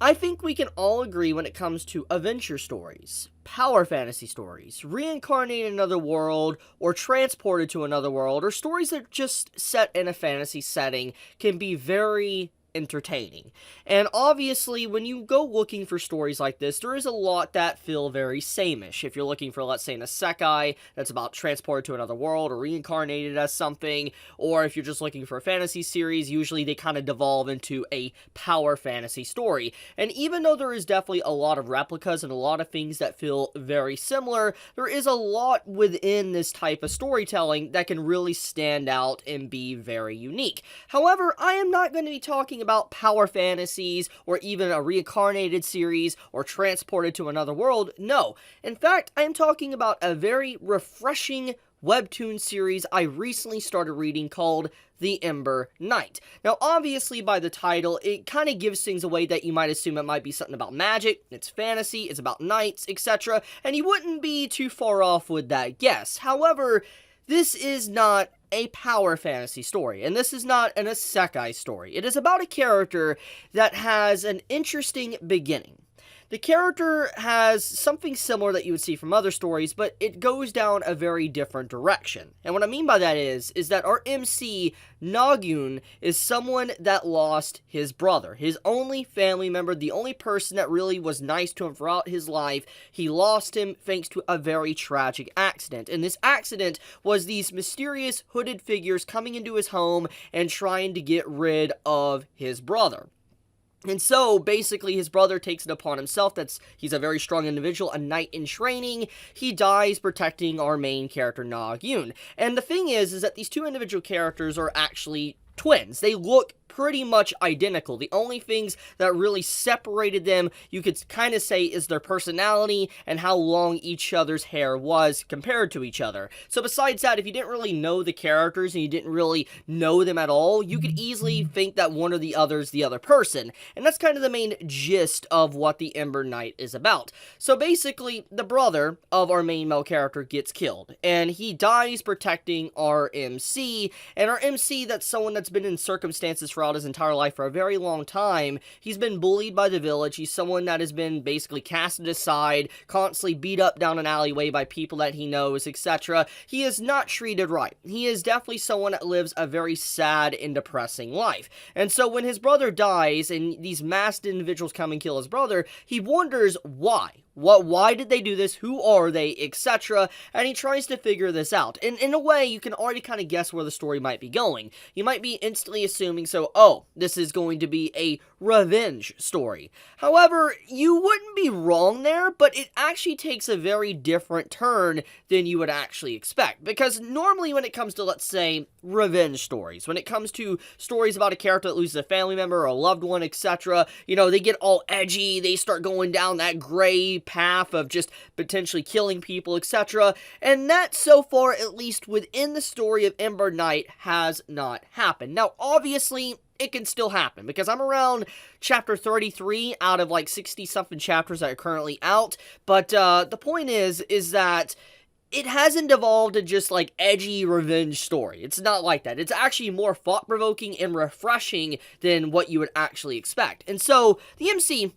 I think we can all agree when it comes to adventure stories, power fantasy stories, reincarnated in another world, or transported to another world, or stories that are just set in a fantasy setting can be very entertaining. And obviously, when you go looking for stories like this, there is a lot that feel very same-ish. If you're looking for, let's say, an isekai that's about transported to another world or reincarnated as something, or if you're just looking for a fantasy series, usually they kind of devolve into a power fantasy story. And even though there is definitely a lot of replicas and a lot of things that feel very similar, there is a lot within this type of storytelling that can really stand out and be very unique. However, I am not going to be talking about power fantasies or even a reincarnated series or transported to another world. No. In fact, I am talking about a very refreshing Webtoon series I recently started reading called The Ember Knight. Now, obviously, by the title, it kind of gives things away that you might assume it might be something about magic, it's fantasy, it's about knights, etc., and you wouldn't be too far off with that guess. However, this is not a power fantasy story, and this is not an isekai story. It is about a character that has an interesting beginning. The character has something similar that you would see from other stories, but it goes down a very different direction. And what I mean by that is that our MC, Nagyuun, is someone that lost his brother, his only family member, the only person that really was nice to him throughout his life. He lost him thanks to a very tragic accident. And this accident was these mysterious hooded figures coming into his home and trying to get rid of his brother. And so, basically, his brother takes it upon himself. He's a very strong individual, a knight in training. He dies protecting our main character, Nagyuun. And the thing is that these two individual characters are actually twins. They look pretty much identical. The only things that really separated them, you could kind of say, is their personality and how long each other's hair was compared to each other. So besides that, if you didn't really know the characters and you didn't really know them at all, you could easily think that one or the other is the other person. And that's kind of the main gist of what the Ember Knight is about. So basically, the brother of our main male character gets killed, and he dies protecting our MC, and our MC, that's someone that's been in circumstances throughout his entire life for a very long time. He's been bullied by the village. He's someone that has been basically casted aside, constantly beat up down an alleyway by people that he knows, etc. He is not treated right. He is definitely someone that lives a very sad and depressing life. And so when his brother dies and these masked individuals come and kill his brother, he wonders why. Why did they do this? Who are they? Etc. And he tries to figure this out. And in a way, you can already kind of guess where the story might be going. You might be instantly assuming, this is going to be a revenge story. However, you wouldn't be wrong there, but it actually takes a very different turn than you would actually expect. Because normally when it comes to, let's say, revenge stories, when it comes to stories about a character that loses a family member or a loved one, etc., they get all edgy, they start going down that gray path of just potentially killing people, etc. And that, so far, at least within the story of Ember Knight, has not happened. Now, obviously, it can still happen, because I'm around chapter 33 out of like 60-something chapters that are currently out, but the point is that it hasn't evolved to just like edgy revenge story. It's not like that. It's actually more thought-provoking and refreshing than what you would actually expect. And so, the MC,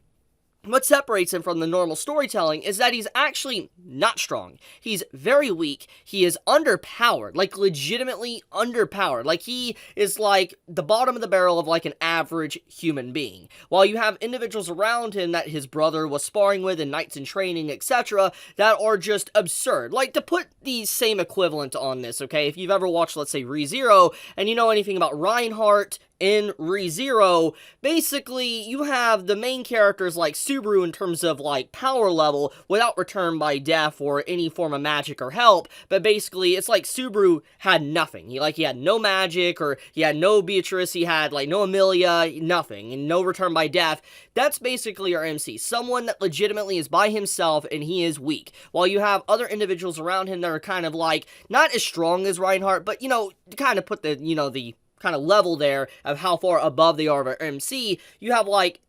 what separates him from the normal storytelling is that he's actually not strong. He's very weak. He is underpowered, like legitimately underpowered. Like he is like the bottom of the barrel of like an average human being. While you have individuals around him that his brother was sparring with and knights in training, etc., that are just absurd. Like, to put the same equivalent on this, okay, if you've ever watched, let's say, ReZero, and you know anything about Reinhardt in ReZero, basically, you have the main characters like Subaru in terms of, like, power level without return by death or any form of magic or help, but basically, it's like Subaru had nothing. He had no magic, or he had no Beatrice, he had, like, no Amelia, nothing, and no return by death. That's basically our MC, someone that legitimately is by himself, and he is weak, while you have other individuals around him that are kind of, like, not as strong as Reinhardt, but, to kind of put the kind of level there of how far above they are of MC, you have like,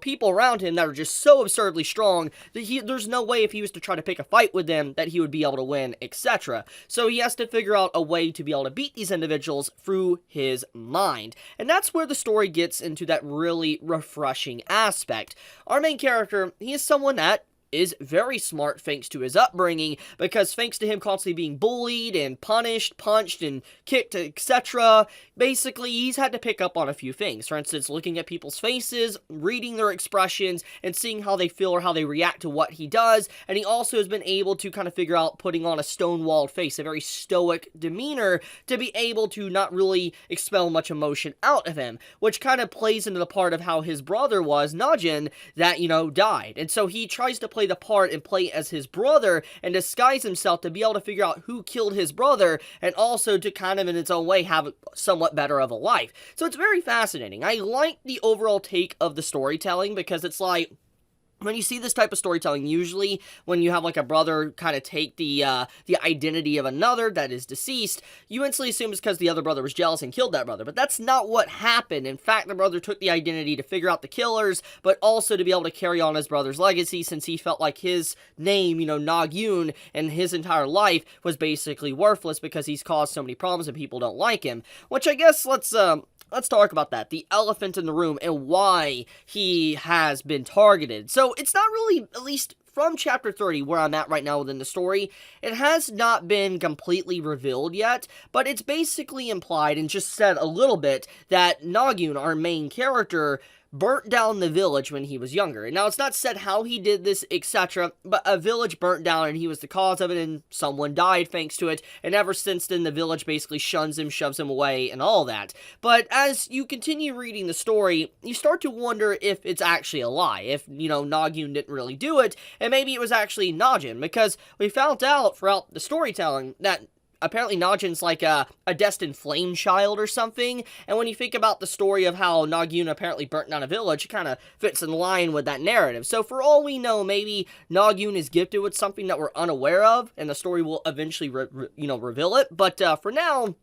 people around him that are just so absurdly strong that there's no way if he was to try to pick a fight with them that he would be able to win, etc. So he has to figure out a way to be able to beat these individuals through his mind. And that's where the story gets into that really refreshing aspect. Our main character, he is someone that is very smart thanks to his upbringing, because thanks to him constantly being bullied and punished, punched and kicked, etc., basically he's had to pick up on a few things. For instance, looking at people's faces, reading their expressions, and seeing how they feel or how they react to what he does. And he also has been able to kind of figure out putting on a stone-walled face, a very stoic demeanor, to be able to not really expel much emotion out of him, which kind of plays into the part of how his brother was, Nagyuun, that, died. And so he tries to play the part and play as his brother and disguise himself to be able to figure out who killed his brother, and also to kind of in its own way have somewhat better of a life. So it's very fascinating. I like the overall take of the storytelling, because it's like, when you see this type of storytelling, usually when you have like a brother kind of take the identity of another that is deceased, you instantly assume it's because the other brother was jealous and killed that brother. But that's not what happened. In fact, the brother took the identity to figure out the killers, but also to be able to carry on his brother's legacy, since he felt like his name, Nagyuun, and his entire life was basically worthless because he's caused so many problems and people don't like him. Which I guess let's talk about that. The elephant in the room and why he has been targeted. So it's not really, at least from chapter 30, where I'm at right now within the story, it has not been completely revealed yet, but it's basically implied and just said a little bit that Nagyuun, our main character, burnt down the village when he was younger. Now, it's not said how he did this, etc., but a village burnt down and he was the cause of it, and someone died thanks to it, and ever since then, the village basically shuns him, shoves him away, and all that. But as you continue reading the story, you start to wonder if it's actually a lie, if, Nagyuun didn't really do it, and maybe it was actually Nagyuun, because we found out throughout the storytelling that apparently Nagyuun's like a destined flame child or something, and when you think about the story of how Nagyuun apparently burnt down a village, it kind of fits in line with that narrative. So for all we know, maybe Nagyuun is gifted with something that we're unaware of, and the story will eventually, reveal it, but for now,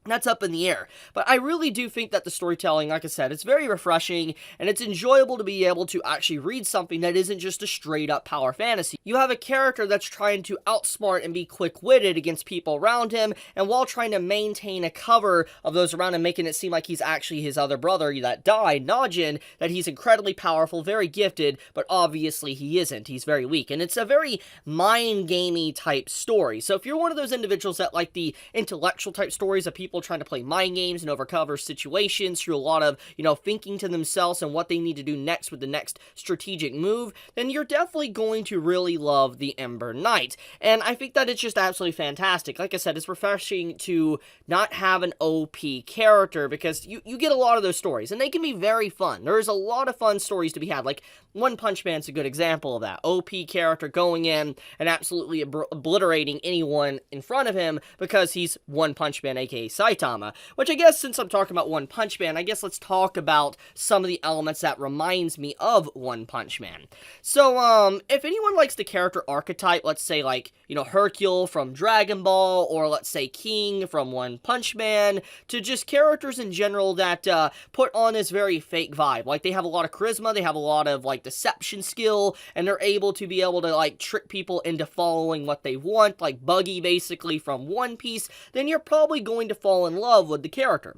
that's up in the air. But I really do think that the storytelling, like I said, it's very refreshing, and it's enjoyable to be able to actually read something that isn't just a straight-up power fantasy. You have a character that's trying to outsmart and be quick-witted against people around him, and while trying to maintain a cover of those around him, making it seem like he's actually his other brother that died, Nagyuun, that he's incredibly powerful, very gifted, but obviously he isn't. He's very weak, and it's a very mind-gamey type story. So if you're one of those individuals that like the intellectual type stories of people trying to play mind games and overcover situations through a lot of, thinking to themselves and what they need to do next with the next strategic move, then you're definitely going to really love the Ember Knight. And I think that it's just absolutely fantastic. Like I said, it's refreshing to not have an OP character, because you get a lot of those stories, and they can be very fun. There's a lot of fun stories to be had. Like, One Punch Man's a good example of that. OP character going in and absolutely obliterating anyone in front of him because he's One Punch Man, aka Saitama. Which I guess, since I'm talking about One Punch Man, I guess let's talk about some of the elements that reminds me of One Punch Man. So, if anyone likes the character archetype, let's say like, Hercule from Dragon Ball, or let's say King from One Punch Man, to just characters in general that put on this very fake vibe. Like, they have a lot of charisma, they have a lot of like deception skill, and they're able to like trick people into following what they want, like Buggy basically from One Piece, then you're probably going to fall in love with the character.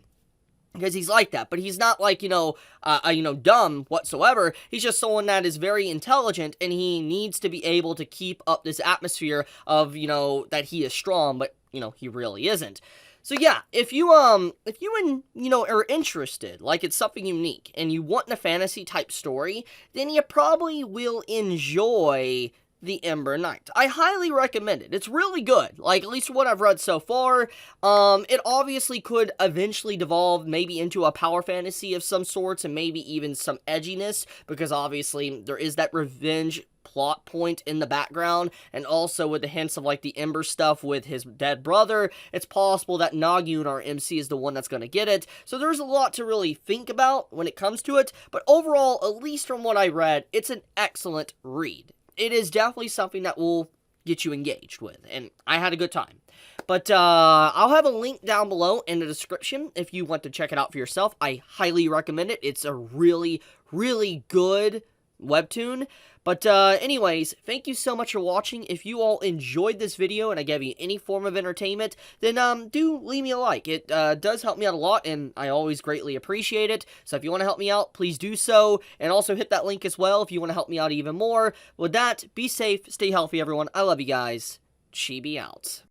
Because he's like that, but he's not like, dumb whatsoever. He's just someone that is very intelligent, and he needs to be able to keep up this atmosphere of, that he is strong, but, he really isn't. So yeah, if you are interested, like it's something unique, and you want a fantasy type story, then you probably will enjoy the Ember Knight. I highly recommend it. It's really good. Like, at least what I've read so far. It obviously could eventually devolve maybe into a power fantasy of some sorts, and maybe even some edginess, because obviously there is that revenge plot point in the background, and also with the hints of like the Ember stuff with his dead brother, it's possible that Nagyuun, our MC, is the one that's going to get it. So there's a lot to really think about when it comes to it, but overall, at least from what I read, it's an excellent read. It is definitely something that will get you engaged with, and I had a good time. But I'll have a link down below in the description if you want to check it out for yourself. I highly recommend it. It's a really, really good webtoon. But anyways, thank you so much for watching. If you all enjoyed this video and I gave you any form of entertainment, then do leave me a like. It does help me out a lot, and I always greatly appreciate it. So if you want to help me out, please do so. And also hit that link as well if you want to help me out even more. With that, be safe, stay healthy, everyone. I love you guys. Chibi out.